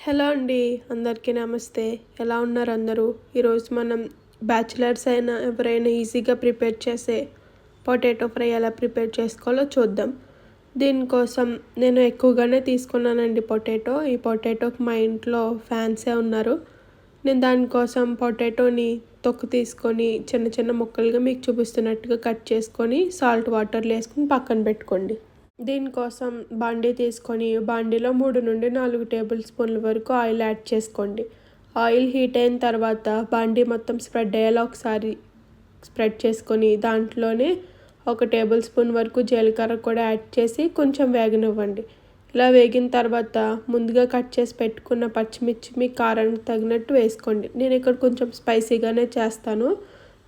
Hello అండి, అందరికీ నమస్తే. ఎలా ఉన్నారు అందరూ? ఈరోజు మనం బ్యాచిలర్స్ అయినా ఎవరైనా ఈజీగా ప్రిపేర్ చేసే పొటాటో ఫ్రై ఎలా ప్రిపేర్ చేసుకోవాలో చూద్దాం. దీనికోసం నేను ఎక్కువగానే తీసుకున్నానండి పొటాటో. ఈ పొటాటోకి మా ఇంట్లో ఫ్యాన్సే ఉన్నారు. నేను దానికోసం పొటాటోని తొక్కు తీసుకొని చిన్న చిన్న ముక్కలుగా మీకు చూపిస్తున్నట్టుగా కట్ చేసుకొని సాల్ట్ వాటర్లో వేసుకొని పక్కన పెట్టుకోండి. దీనికోసం బాండీ తీసుకొని బాండీలో 3 నుండి 4 టేబుల్ స్పూన్ల వరకు ఆయిల్ యాడ్ చేసుకోండి. ఆయిల్ హీట్ అయిన తర్వాత బాండీ మొత్తం స్ప్రెడ్ అయ్యేలా ఒకసారి స్ప్రెడ్ చేసుకొని దాంట్లోనే 1 టేబుల్ స్పూన్ వరకు జీలకర్ర కూడా యాడ్ చేసి కొంచెం వేగనివ్వండి. ఇలా వేగిన తర్వాత ముందుగా కట్ చేసి పెట్టుకున్న పచ్చిమిర్చి మీ కారానికి తగినట్టు వేసుకోండి. నేను ఇక్కడ కొంచెం స్పైసీగానే చేస్తాను.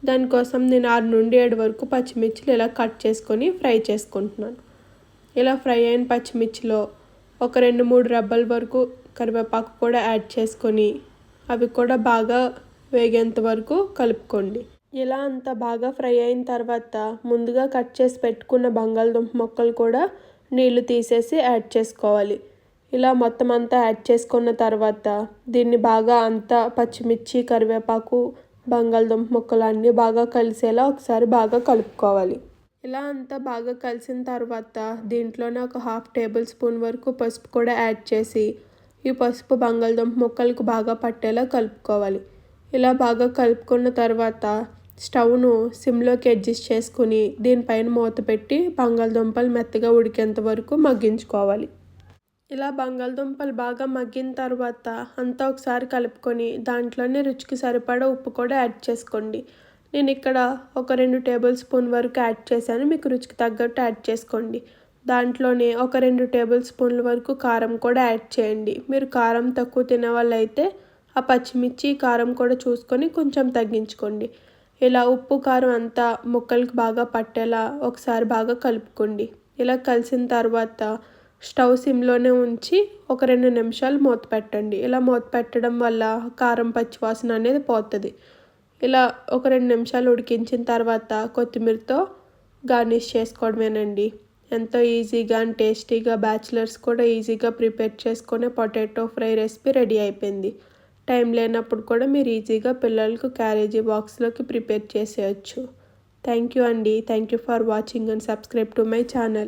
దానికోసం నేను 6 నుండి 7 వరకు పచ్చిమిర్చిలు ఇలా కట్ చేసుకొని ఫ్రై చేసుకుంటున్నాను. ఇలా ఫ్రై అయిన పచ్చిమిర్చిలో ఒక 2-3 రెబ్బల వరకు కరివేపాకు కూడా యాడ్ చేసుకొని అవి కూడా బాగా వేగేంత వరకు కలుపుకోండి. ఇలా అంతా బాగా ఫ్రై అయిన తర్వాత ముందుగా కట్ చేసి పెట్టుకున్న బంగాళదుంప ముక్కలు కూడా నీళ్లు తీసేసి యాడ్ చేసుకోవాలి. ఇలా మొత్తం అంతా యాడ్ చేసుకున్న తర్వాత దీన్ని బాగా అంతా పచ్చిమిర్చి కరివేపాకు బంగాళదుంప ముక్కలు అన్నీ బాగా కలిసేలా ఒకసారి బాగా కలుపుకోవాలి. ఇలా అంతా బాగా కలిసిన తర్వాత దీంట్లోనే ఒక 1/2 టేబుల్ స్పూన్ వరకు పసుపు కూడా యాడ్ చేసి ఈ పసుపు బంగాళదుంప ముక్కలకు బాగా పట్టేలా కలుపుకోవాలి. ఇలా బాగా కలుపుకున్న తర్వాత స్టవ్ను సిమ్లోకి అడ్జస్ట్ చేసుకుని దీనిపైన మూత పెట్టి బంగాళదుంపలు మెత్తగా ఉడికేంత వరకు మగ్గించుకోవాలి. ఇలా బంగాళదుంపలు బాగా మగ్గిన తర్వాత అంతా ఒకసారి కలుపుకొని దాంట్లోనే రుచికి సరిపడా ఉప్పు కూడా యాడ్ చేసుకోండి. నేను ఇక్కడ ఒక 2 టేబుల్ స్పూన్ వరకు యాడ్ చేశాను. మీకు రుచికి తగ్గట్టు యాడ్ చేసుకోండి. దాంట్లోనే ఒక 2 టేబుల్ స్పూన్ల వరకు కారం కూడా యాడ్ చేయండి. మీరు కారం తక్కువ తినే వాళ్ళైతే ఆ పచ్చిమిర్చి కారం కూడా చూసుకొని కొంచెం తగ్గించుకోండి. ఇలా ఉప్పు కారం అంతా ముక్కలకు బాగా పట్టేలా ఒకసారి బాగా కలుపుకోండి. ఇలా కలిసిన తర్వాత స్టవ్ సిమ్లోనే ఉంచి ఒక 2 నిమిషాలు మూత పెట్టండి. ఇలా మూత పెట్టడం వల్ల కారం పచ్చివాసన అనేది పోతుంది. ఇలా ఒక 2 నిమిషాలు ఉడికించిన తర్వాత కొత్తిమీరతో గార్నిష్ చేసుకోవడమేనండి. ఎంతో ఈజీగా అండ్ టేస్టీగా బ్యాచిలర్స్ కూడా ఈజీగా ప్రిపేర్ చేసుకునే పొటాటో ఫ్రై రెసిపీ రెడీ అయిపోయింది. టైం లేనప్పుడు కూడా మీరు ఈజీగా పిల్లలకు క్యారేజీ బాక్స్లోకి ప్రిపేర్ చేసేయచ్చు. థ్యాంక్ యూ అండి. Thank you for watching and subscribe to my channel.